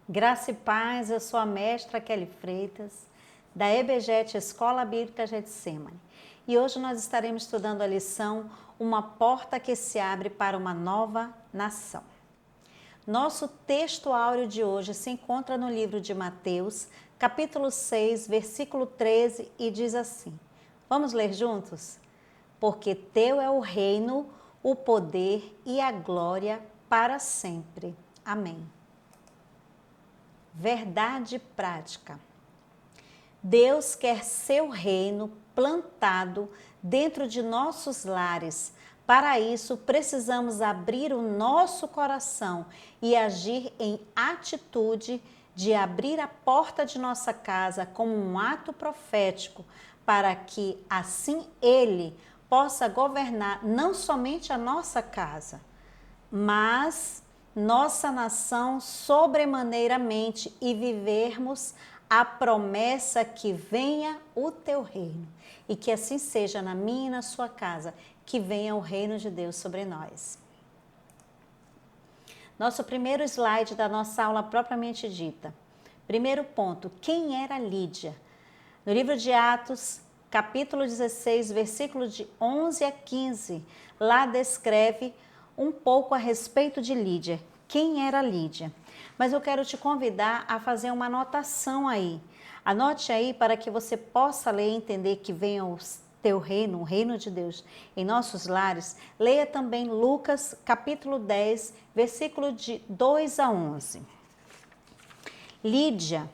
Graça e paz, eu sou a mestra Kelly Freitas, da EBGET Escola Bíblica Getsemane. E hoje nós estaremos estudando a lição Uma Porta que se Abre para uma Nova Nação. Nosso texto áureo de hoje se encontra no livro de Mateus, capítulo 6, versículo 13, e diz assim: vamos ler juntos? Porque teu é o reino, o poder e a glória para sempre. Amém. Verdade prática. Deus quer seu reino plantado dentro de nossos lares. Para isso, precisamos abrir o nosso coração e agir em atitude de abrir a porta de nossa casa como um ato profético, para que assim Ele possa governar não somente a nossa casa, mas nossa nação sobremaneiramente e vivermos a promessa que venha o teu reino. E que assim seja na minha e na sua casa, que venha o reino de Deus sobre nós. Nosso primeiro slide da nossa aula propriamente dita. Primeiro ponto, quem era Lídia? No livro de Atos, capítulo 16, versículos de 11 a 15, lá descreve um pouco a respeito de Lídia. Quem era Lídia? Mas eu quero te convidar a fazer uma anotação aí. Anote aí para que você possa ler e entender que venha o teu reino, o reino de Deus em nossos lares. Leia também Lucas, capítulo 10, versículo de 2 a 11. Lídia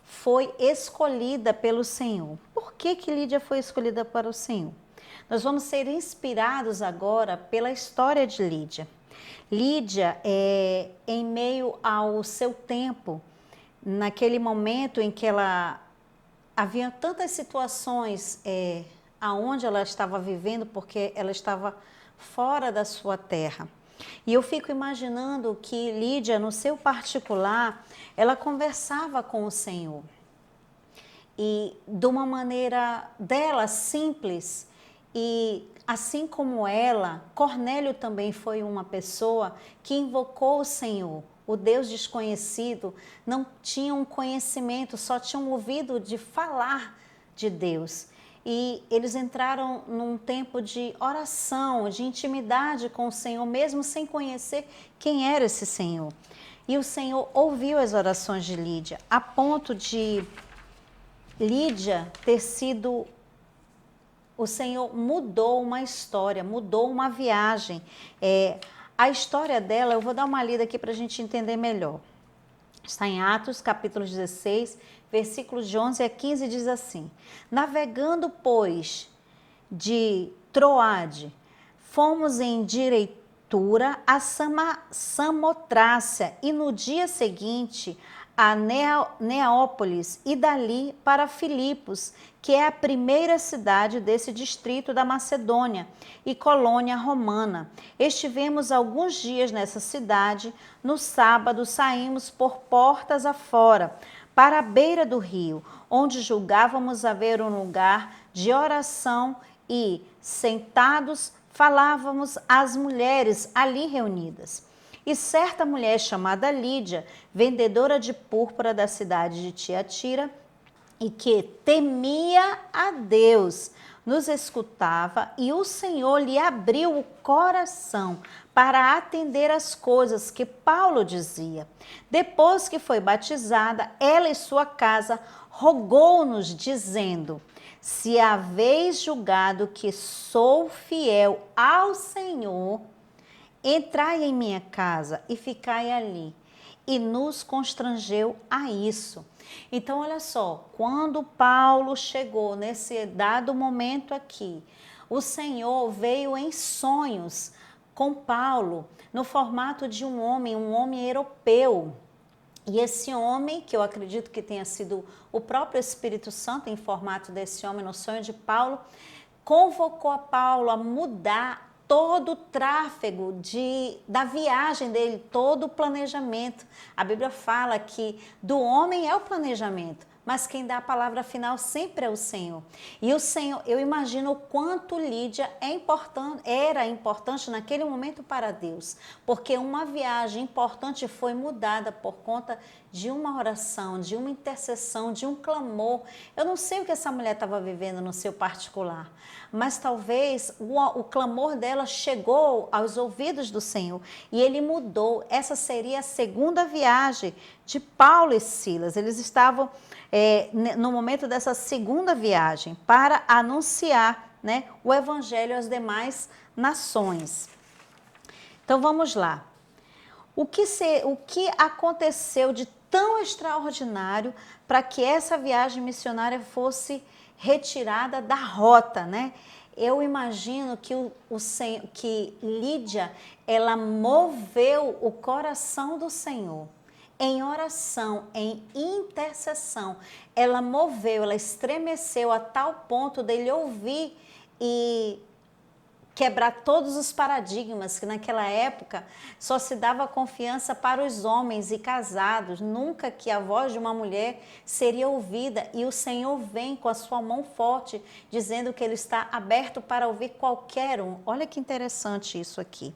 foi escolhida pelo Senhor. Por que Lídia foi escolhida para o Senhor? Nós vamos ser inspirados agora pela história de Lídia. Lídia, em meio ao seu tempo, naquele momento em que havia tantas situações aonde ela estava vivendo, porque ela estava fora da sua terra. E eu fico imaginando que Lídia, no seu particular, ela conversava com o Senhor. E de uma maneira dela, simples, e assim como ela, Cornélio também foi uma pessoa que invocou o Senhor. O Deus desconhecido não tinha um conhecimento, só tinham ouvido de falar de Deus. E eles entraram num tempo de oração, de intimidade com o Senhor, mesmo sem conhecer quem era esse Senhor. E o Senhor ouviu as orações de Lídia, a ponto de Lídia ter sido... O Senhor mudou uma história, mudou uma viagem. A história dela, eu vou dar uma lida aqui para a gente entender melhor. Está em Atos, capítulo 16, versículos de 11 a 15, diz assim: navegando, pois, de Troade, fomos em direitura a Samotrácia e no dia seguinte a Neápolis e dali para Filipos, que é a primeira cidade desse distrito da Macedônia e colônia romana. Estivemos alguns dias nessa cidade. No sábado saímos por portas afora, para a beira do rio, onde julgávamos haver um lugar de oração e, sentados, falávamos às mulheres ali reunidas. E certa mulher chamada Lídia, vendedora de púrpura da cidade de Tiatira, e que temia a Deus, nos escutava, e o Senhor lhe abriu o coração para atender às coisas que Paulo dizia. Depois que foi batizada, ela e sua casa rogou-nos, dizendo: se haveis julgado que sou fiel ao Senhor, entrai em minha casa e ficai ali. E nos constrangeu a isso. Então, olha só, quando Paulo chegou nesse dado momento aqui, o Senhor veio em sonhos com Paulo, no formato de um homem europeu. E esse homem, que eu acredito que tenha sido o próprio Espírito Santo em formato desse homem, no sonho de Paulo, convocou a Paulo a mudar todo o tráfego da viagem dele, todo o planejamento. A Bíblia fala que do homem é o planejamento, mas quem dá a palavra final sempre é o Senhor. E o Senhor, eu imagino o quanto Lídia era importante naquele momento para Deus, porque uma viagem importante foi mudada por conta de uma oração, de uma intercessão, de um clamor. Eu não sei o que essa mulher estava vivendo no seu particular, mas talvez o clamor dela chegou aos ouvidos do Senhor e ele mudou. Essa seria a segunda viagem de Paulo e Silas. Eles estavam no momento dessa segunda viagem para anunciar, né, o evangelho às demais nações. Então vamos lá. O que aconteceu de tão extraordinário para que essa viagem missionária fosse retirada da rota, né? Eu imagino que Lídia, ela moveu o coração do Senhor em oração, em intercessão. Ela moveu, ela estremeceu a tal ponto dele ouvir e quebrar todos os paradigmas, que naquela época só se dava confiança para os homens e casados, nunca que a voz de uma mulher seria ouvida, e o Senhor vem com a sua mão forte, dizendo que ele está aberto para ouvir qualquer um. Olha que interessante isso aqui.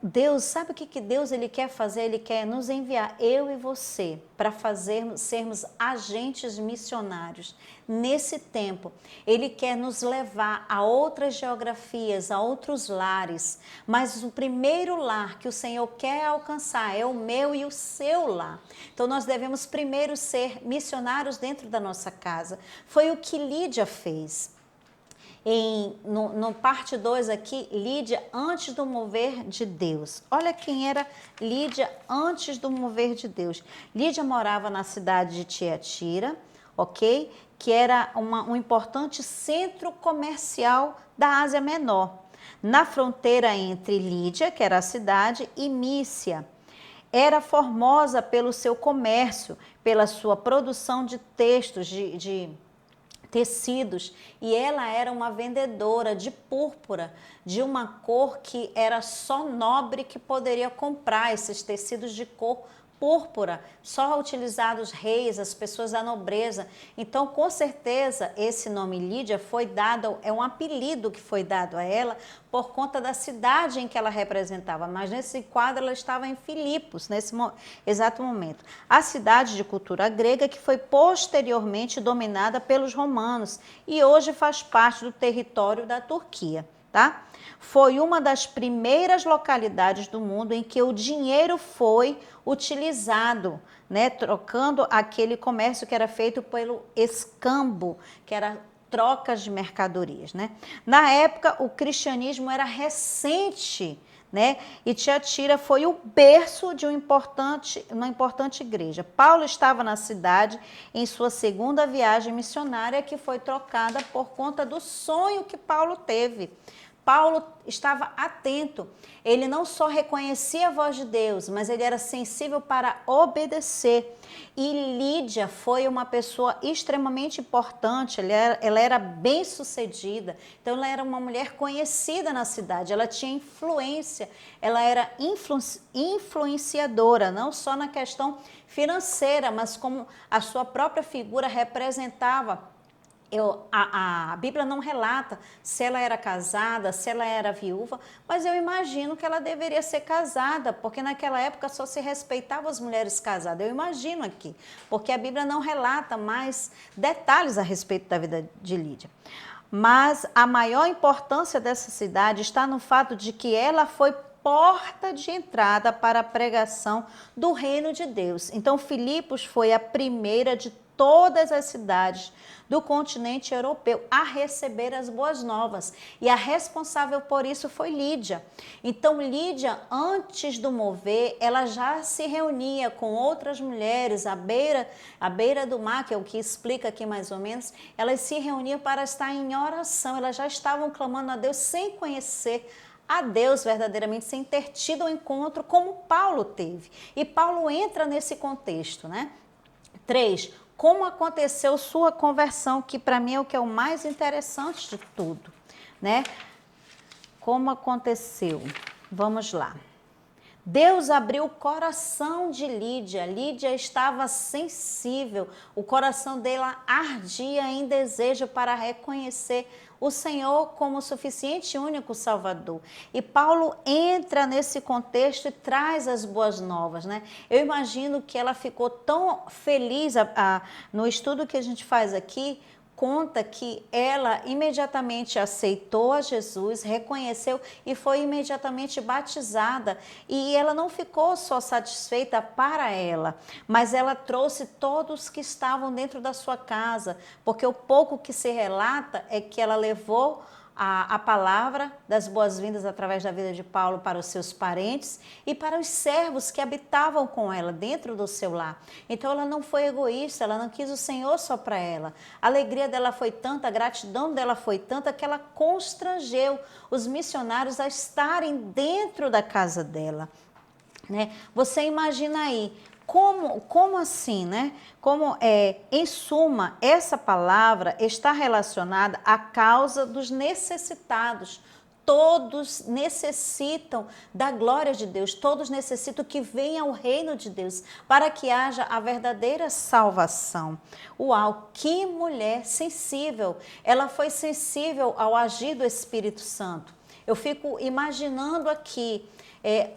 Deus, sabe o que Deus ele quer fazer? Ele quer nos enviar, eu e você, para sermos agentes missionários. Nesse tempo, ele quer nos levar a outras geografias, a outros lares, mas o primeiro lar que o Senhor quer alcançar é o meu e o seu lar. Então nós devemos primeiro ser missionários dentro da nossa casa. Foi o que Lídia fez. No parte 2 aqui, Lídia antes do mover de Deus. Olha quem era Lídia antes do mover de Deus. Lídia morava na cidade de Tiatira, ok? Que era um importante centro comercial da Ásia Menor, na fronteira entre Lídia, que era a cidade, e Mícia. Era famosa pelo seu comércio, pela sua produção de textos, de tecidos, e ela era uma vendedora de púrpura, de uma cor que era só nobre que poderia comprar esses tecidos de cor púrpura, só utilizados reis, as pessoas da nobreza. Então, com certeza, esse nome Lídia foi dado, é um apelido que foi dado a ela por conta da cidade em que ela representava, mas nesse quadro ela estava em Filipos, nesse exato momento. A cidade de cultura grega que foi posteriormente dominada pelos romanos e hoje faz parte do território da Turquia, tá? Foi uma das primeiras localidades do mundo em que o dinheiro foi utilizado, né? Trocando aquele comércio que era feito pelo escambo, que era trocas de mercadorias, né? Na época, o cristianismo era recente, né? E Tiatira foi o berço de uma importante igreja. Paulo estava na cidade em sua segunda viagem missionária, que foi trocada por conta do sonho que Paulo teve. Paulo estava atento, ele não só reconhecia a voz de Deus, mas ele era sensível para obedecer. E Lídia foi uma pessoa extremamente importante, ela era bem-sucedida, então ela era uma mulher conhecida na cidade, ela tinha influência, ela era influenciadora, não só na questão financeira, mas como a sua própria figura representava. A Bíblia não relata se ela era casada, se ela era viúva, mas eu imagino que ela deveria ser casada, porque naquela época só se respeitava as mulheres casadas. Eu imagino aqui, porque a Bíblia não relata mais detalhes a respeito da vida de Lídia. Mas a maior importância dessa cidade está no fato de que ela foi porta de entrada para a pregação do reino de Deus. Então, Filipos foi a primeira de todas as cidades do continente europeu a receber as boas novas, e a responsável por isso foi Lídia. Então Lídia, antes do mover, ela já se reunia com outras mulheres à beira do mar, que é o que explica aqui mais ou menos. Elas se reuniam para estar em oração, elas já estavam clamando a Deus sem conhecer a Deus verdadeiramente, sem ter tido um encontro como Paulo teve. E Paulo entra nesse contexto, né? 3. Como aconteceu sua conversão, que para mim é o que é o mais interessante de tudo, né? Como aconteceu? Vamos lá. Deus abriu o coração de Lídia. Lídia estava sensível, o coração dela ardia em desejo para reconhecer o Senhor como o suficiente e único Salvador. E Paulo entra nesse contexto e traz as boas novas, né? Eu imagino que ela ficou tão feliz, no estudo que a gente faz aqui, conta que ela imediatamente aceitou a Jesus, reconheceu e foi imediatamente batizada. E ela não ficou só satisfeita para ela, mas ela trouxe todos que estavam dentro da sua casa, porque o pouco que se relata é que ela levou a palavra das boas-vindas através da vida de Paulo para os seus parentes e para os servos que habitavam com ela dentro do seu lar. Então ela não foi egoísta, ela não quis o Senhor só para ela. A alegria dela foi tanta, a gratidão dela foi tanta que ela constrangeu os missionários a estarem dentro da casa dela, né? Você imagina aí, como assim, né? Em suma, essa palavra está relacionada à causa dos necessitados. Todos necessitam da glória de Deus, todos necessitam que venha o reino de Deus, para que haja a verdadeira salvação. Uau, que mulher sensível! Ela foi sensível ao agir do Espírito Santo. Eu fico imaginando aqui,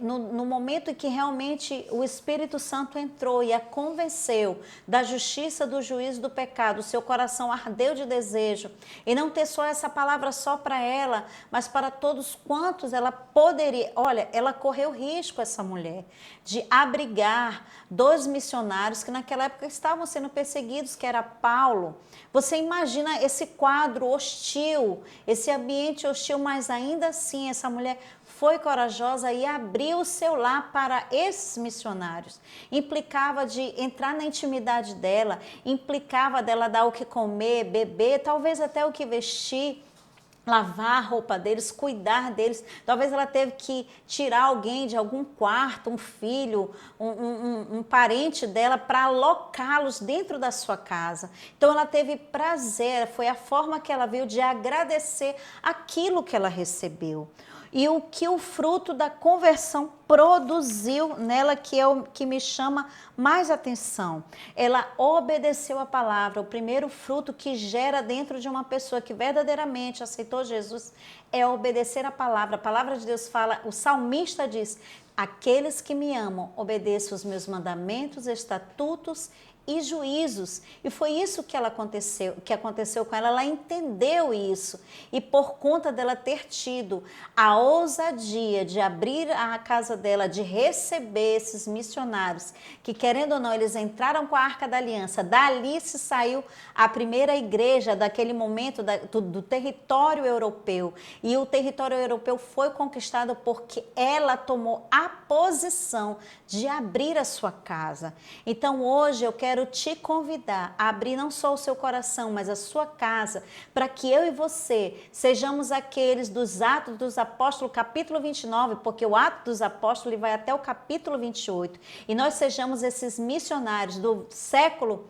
no momento em que realmente o Espírito Santo entrou e a convenceu da justiça, do juízo, do pecado, o seu coração ardeu de desejo, e não ter só essa palavra só para ela, mas para todos quantos ela poderia. Olha, ela correu risco, essa mulher, de abrigar 2 missionários que naquela época estavam sendo perseguidos, que era Paulo. Você imagina esse quadro hostil, esse ambiente hostil, mas ainda assim essa mulher foi corajosa e abriu o seu lar para esses missionários. Implicava de entrar na intimidade dela, implicava dela dar o que comer, beber, talvez até o que vestir, lavar a roupa deles, cuidar deles. Talvez ela teve que tirar alguém de algum quarto, um filho, um parente dela, para alocá-los dentro da sua casa. Então ela teve prazer, foi a forma que ela viu de agradecer aquilo que ela recebeu. E o que o fruto da conversão produziu nela, que é o que me chama mais atenção. Ela obedeceu a palavra. O primeiro fruto que gera dentro de uma pessoa que verdadeiramente aceitou Jesus é obedecer a palavra. A palavra de Deus fala, o salmista diz: aqueles que me amam obedeçam os meus mandamentos, estatutos e juízos. E foi isso que aconteceu com ela. Ela entendeu isso. E por conta dela ter tido a ousadia de abrir a casa dela, de receber esses missionários, que querendo ou não, eles entraram com a Arca da Aliança. Dali se saiu a primeira igreja daquele momento do território europeu. E o território europeu foi conquistado porque ela tomou a posição de abrir a sua casa. Então hoje eu quero te convidar a abrir não só o seu coração, mas a sua casa, para que eu e você sejamos aqueles dos Atos dos Apóstolos, capítulo 29, porque o Ato dos Apóstolos vai até o capítulo 28, e nós sejamos esses missionários do século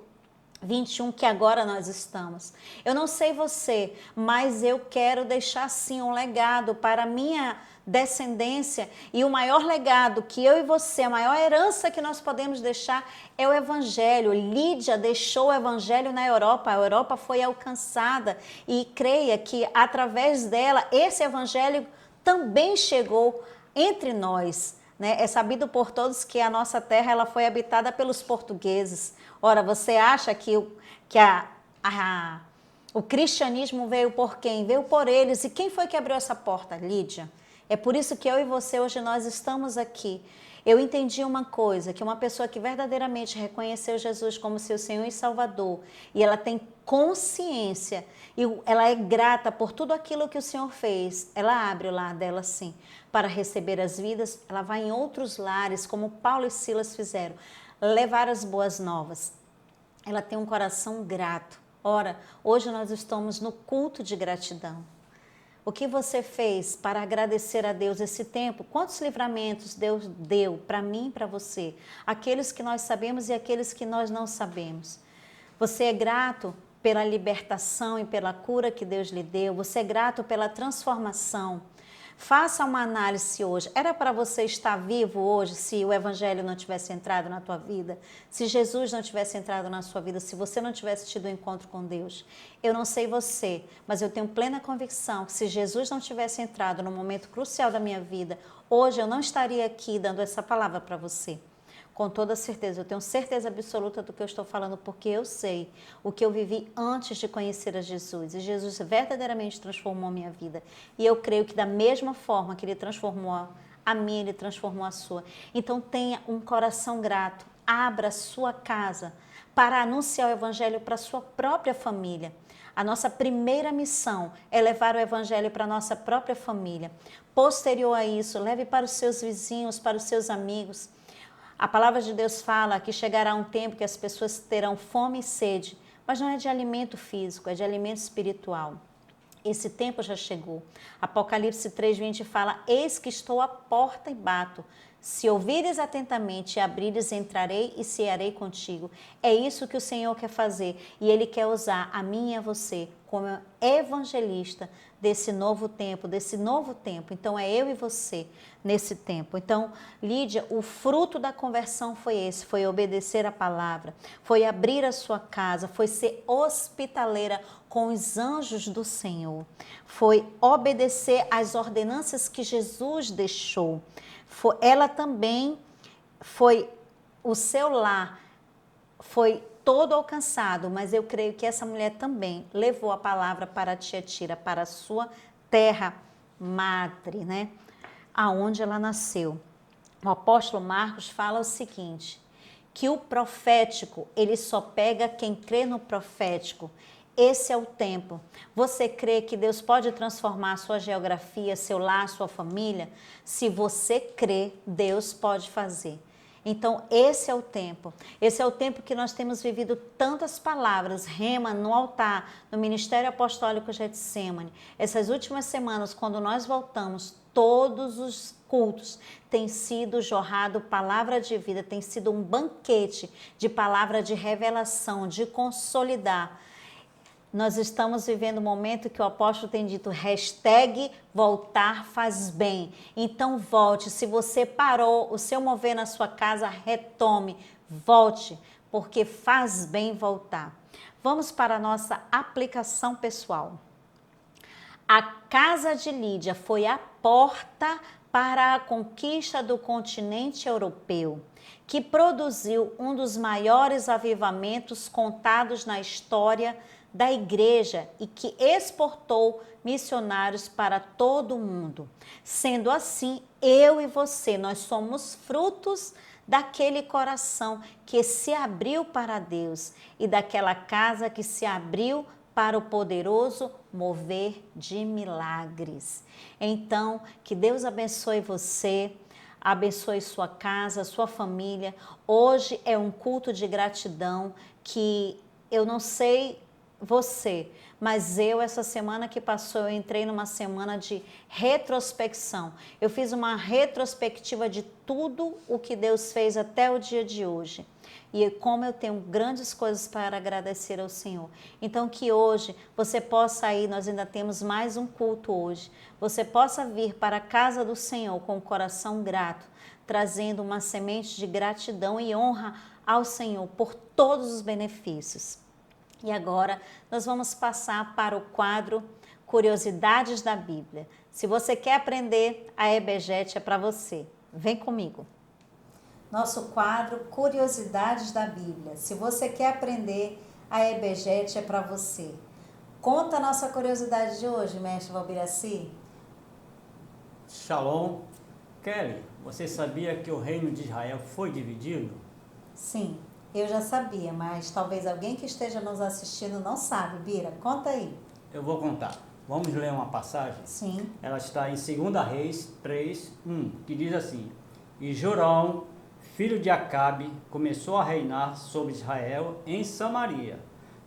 21 que agora nós estamos. Eu não sei você, mas eu quero deixar sim um legado para a minha descendência, e o maior legado que eu e você, a maior herança que nós podemos deixar é o Evangelho. Lídia deixou o Evangelho na Europa, a Europa foi alcançada, e creia que através dela esse Evangelho também chegou entre nós, né? É sabido por todos que a nossa terra ela foi habitada pelos portugueses. Ora, você acha que o cristianismo veio por quem? Veio por eles. E quem foi que abriu essa porta? Lídia. É por isso que eu e você hoje nós estamos aqui. Eu entendi uma coisa, que uma pessoa que verdadeiramente reconheceu Jesus como seu Senhor e Salvador, e ela tem consciência, e ela é grata por tudo aquilo que o Senhor fez, ela abre o lar dela sim, para receber as vidas. Ela vai em outros lares, como Paulo e Silas fizeram, levar as boas novas. Ela tem um coração grato. Ora, hoje nós estamos no culto de gratidão. O que você fez para agradecer a Deus esse tempo? Quantos livramentos Deus deu para mim e para você? Aqueles que nós sabemos e aqueles que nós não sabemos. Você é grato pela libertação e pela cura que Deus lhe deu? Você é grato pela transformação? Faça uma análise hoje. Era para você estar vivo hoje se o evangelho não tivesse entrado na tua vida? Se Jesus não tivesse entrado na sua vida? Se você não tivesse tido um encontro com Deus? Eu não sei você, mas eu tenho plena convicção que se Jesus não tivesse entrado no momento crucial da minha vida, hoje eu não estaria aqui dando essa palavra para você. Com toda certeza, eu tenho certeza absoluta do que eu estou falando, porque eu sei o que eu vivi antes de conhecer a Jesus. E Jesus verdadeiramente transformou a minha vida. E eu creio que da mesma forma que Ele transformou a minha, Ele transformou a sua. Então tenha um coração grato. Abra a sua casa para anunciar o Evangelho para a sua própria família. A nossa primeira missão é levar o Evangelho para a nossa própria família. Posterior a isso, leve para os seus vizinhos, para os seus amigos. A palavra de Deus fala que chegará um tempo que as pessoas terão fome e sede, mas não é de alimento físico, é de alimento espiritual. Esse tempo já chegou. Apocalipse 3:20 fala: eis que estou à porta e bato. Se ouvires atentamente e abrires, entrarei e cearei contigo. É isso que o Senhor quer fazer. E Ele quer usar a mim e a você como evangelista desse novo tempo, Então é eu e você nesse tempo. Então, Lídia, o fruto da conversão foi esse, foi obedecer a palavra, foi abrir a sua casa, foi ser hospitaleira com os anjos do Senhor, foi obedecer às ordenanças que Jesus deixou. Ela também foi, o seu lar foi todo alcançado, mas eu creio que essa mulher também levou a palavra para Tiatira, para a sua terra madre, né? Aonde ela nasceu. O apóstolo Marcos fala o seguinte, que o profético, ele só pega quem crê no profético. Esse é o tempo. Você crê que Deus pode transformar a sua geografia, seu lar, sua família? Se você crê, Deus pode fazer. Então, esse é o tempo. Esse é o tempo que nós temos vivido tantas palavras, rema no altar, no Ministério Apostólico Getsemane. Essas últimas semanas, quando nós voltamos, todos os cultos tem sido jorrado palavra de vida, tem sido um banquete de palavra de revelação, de consolidar. Nós estamos vivendo um momento que o apóstolo tem dito, #voltar faz bem. Então volte, se você parou o seu mover na sua casa, retome, volte, porque faz bem voltar. Vamos para a nossa aplicação pessoal. A casa de Lídia foi a porta para a conquista do continente europeu, que produziu um dos maiores avivamentos contados na história da igreja e que exportou missionários para todo o mundo. Sendo assim, eu e você, nós somos frutos daquele coração que se abriu para Deus e daquela casa que se abriu para o poderoso mover de milagres. Então, que Deus abençoe você, abençoe sua casa, sua família. Hoje é um culto de gratidão que eu não sei você, mas essa semana que passou, eu entrei numa semana de retrospecção. Eu fiz uma retrospectiva de tudo o que Deus fez até o dia de hoje. E como eu tenho grandes coisas para agradecer ao Senhor. Então que hoje você possa ir, nós ainda temos mais um culto hoje, você possa vir para a casa do Senhor com o coração grato, trazendo uma semente de gratidão e honra ao Senhor por todos os benefícios. E agora nós vamos passar para o quadro Curiosidades da Bíblia. Se você quer aprender, a EBGET é para você. Vem comigo. Nosso quadro Curiosidades da Bíblia. Se você quer aprender, a EBGET é para você. Conta a nossa curiosidade de hoje, mestre Valbiraci. Shalom. Kelly, você sabia que o reino de Israel foi dividido? Sim. Eu já sabia, mas talvez alguém que esteja nos assistindo não sabe. Bira, conta aí. Eu vou contar. Vamos ler uma passagem? Sim. Ela está em 2 Reis 3:1, que diz assim: E Jorão, filho de Acabe, começou a reinar sobre Israel em Samaria,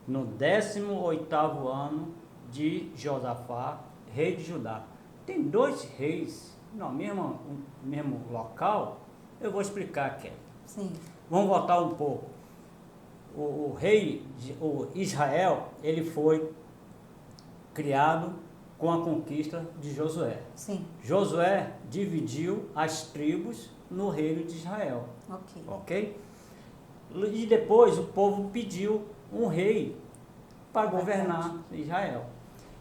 no 18º ano de Josafá, rei de Judá. Tem 2 reis no mesmo local? Eu vou explicar aqui. Sim. Vamos voltar um pouco. O rei, o Israel, ele foi criado com a conquista de Josué. Sim. Josué dividiu as tribos no reino de Israel. Ok. Ok? E depois o povo pediu um rei para governar Israel.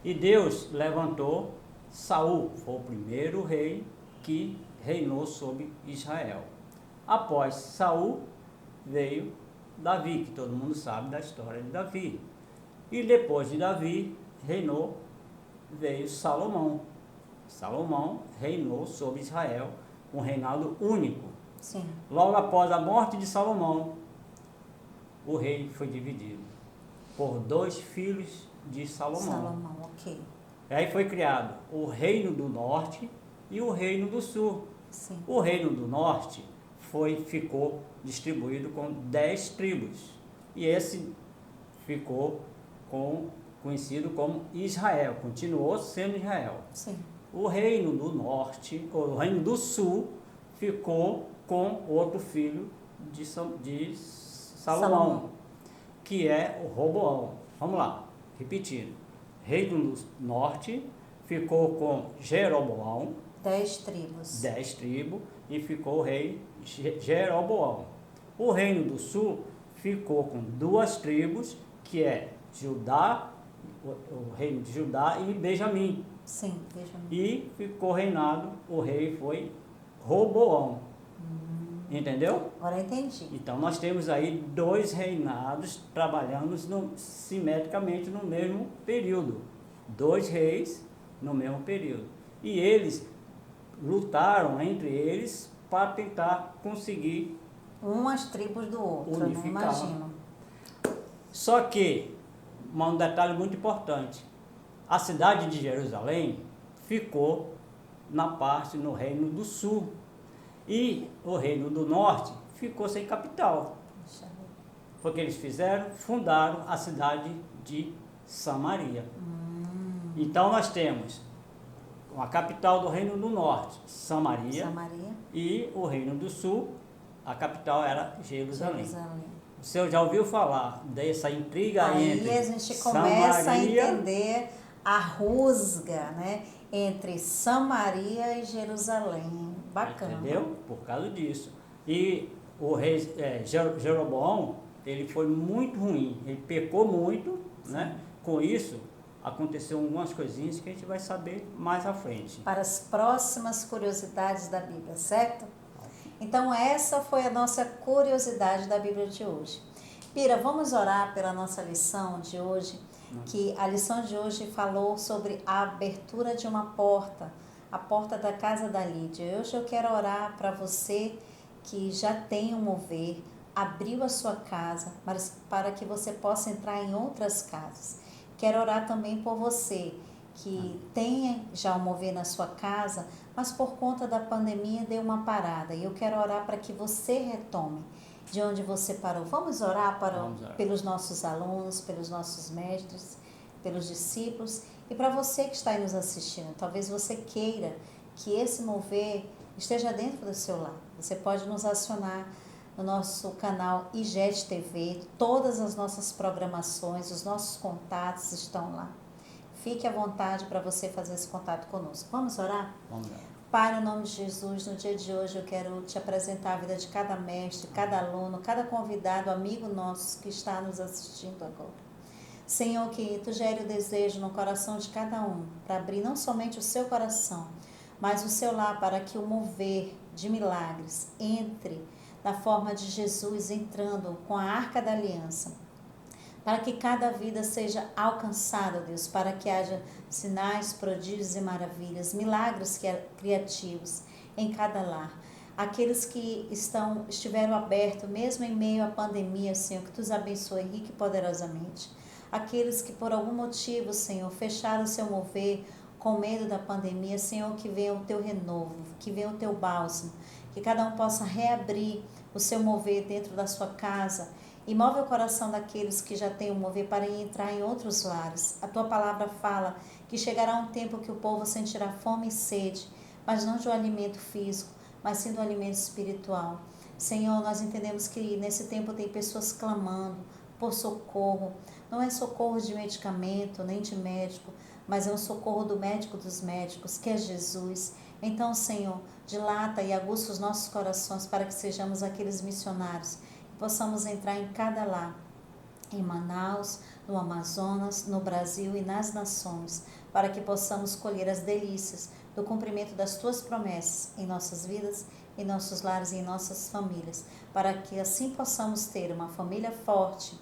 E Deus levantou Saul, foi o primeiro rei que reinou sobre Israel. Após Saul veio Davi, que todo mundo sabe da história de Davi. E depois de Davi veio Salomão. Salomão reinou sobre Israel, um reinado único. Sim. Logo após a morte de Salomão, o reino foi dividido por 2 filhos de Salomão. Salomão, ok. Aí foi criado o reino do norte e o reino do sul. Sim. O reino do norte ficou distribuído com 10 tribos. E esse ficou conhecido como Israel, continuou sendo Israel. Sim. O reino do norte, ou o reino do sul, ficou com outro filho de Salomão, que é o Roboão. Vamos lá, repetindo. Reino do norte ficou com Jeroboão, 10 tribos. 10 tribos, e ficou o rei Jeroboão. O reino do sul ficou com 2 tribos, que é Judá, o reino de Judá e Benjamim. Sim, Benjamim. E ficou reinado, o rei foi Roboão. Entendeu? Agora entendi. Então nós temos aí 2 reinados trabalhando simetricamente no mesmo período. 2 reis no mesmo período. E eles lutaram entre eles para tentar conseguir Umas tribos do outro, não unificar. imagino. Só que, um detalhe muito importante, a cidade de Jerusalém ficou no reino do sul, e o reino do norte ficou sem capital. Foi o que eles fizeram? Fundaram a cidade de Samaria. Então nós temos a capital do reino do norte, Samaria, e o reino do sul, a capital era Jerusalém. O senhor já ouviu falar dessa intriga entre Aí a gente começa Samaria, a entender a rusga, né, entre Samaria e Jerusalém. Bacana. entendeu? Por causa disso. E o rei Jeroboão, ele foi muito ruim, ele pecou muito, né? Com isso, aconteceu algumas coisinhas que a gente vai saber mais à frente. Para as próximas curiosidades da Bíblia, certo? Então essa foi a nossa curiosidade da Bíblia de hoje. Pira, vamos orar pela nossa lição de hoje, que a lição de hoje falou sobre a abertura de uma porta, a porta da casa da Lídia. Hoje eu quero orar para você que já tem um mover, abriu a sua casa, mas para que você possa entrar em outras casas. Quero orar também por você que tenha já um mover na sua casa, mas por conta da pandemia deu uma parada. E eu quero orar para que você retome de onde você parou. Vamos orar pelos nossos alunos, pelos nossos mestres, pelos discípulos e para você que está aí nos assistindo. Talvez você queira que esse mover esteja dentro do seu lar. Você pode nos acionar no nosso canal IGET TV. Todas as nossas programações, os nossos contatos estão lá. Fique à vontade para você fazer esse contato conosco. Vamos orar? Vamos lá. Pai, no nome de Jesus, no dia de hoje eu quero te apresentar a vida de cada mestre, cada aluno, cada convidado, amigo nosso que está nos assistindo agora. Senhor, que Tu gere o desejo no coração de cada um, para abrir não somente o seu coração, mas o seu lar, para que o mover de milagres entre da forma de Jesus entrando com a arca da aliança, para que cada vida seja alcançada, Deus, para que haja sinais, prodígios e maravilhas, milagres criativos em cada lar. Aqueles que estiveram abertos, mesmo em meio à pandemia, Senhor, que Tu os abençoe rique e poderosamente. Aqueles que por algum motivo, Senhor, fecharam o seu mover com medo da pandemia, Senhor, que venha o Teu renovo, que venha o Teu bálsamo, que cada um possa reabrir o seu mover dentro da sua casa. E move o coração daqueles que já têm o mover para entrar em outros lares. A Tua palavra fala que chegará um tempo que o povo sentirá fome e sede, mas não de um alimento físico, mas sim do alimento espiritual. Senhor, nós entendemos que nesse tempo tem pessoas clamando por socorro. Não é socorro de medicamento, nem de médico, mas é um socorro do médico dos médicos, que é Jesus. Então, Senhor, dilata e aguça os nossos corações para que sejamos aqueles missionários e possamos entrar em cada lar, em Manaus, no Amazonas, no Brasil e nas nações, para que possamos colher as delícias do cumprimento das Tuas promessas em nossas vidas, em nossos lares e em nossas famílias, para que assim possamos ter uma família forte,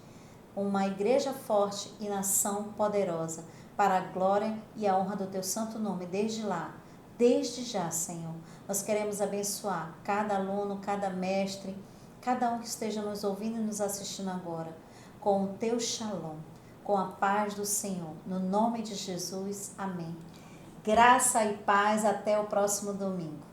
uma igreja forte e nação poderosa, para a glória e a honra do Teu santo nome, desde lá, desde já, Senhor. Nós queremos abençoar cada aluno, cada mestre, cada um que esteja nos ouvindo e nos assistindo agora, com o Teu shalom, com a paz do Senhor. No nome de Jesus, amém. Graça e paz, até o próximo domingo.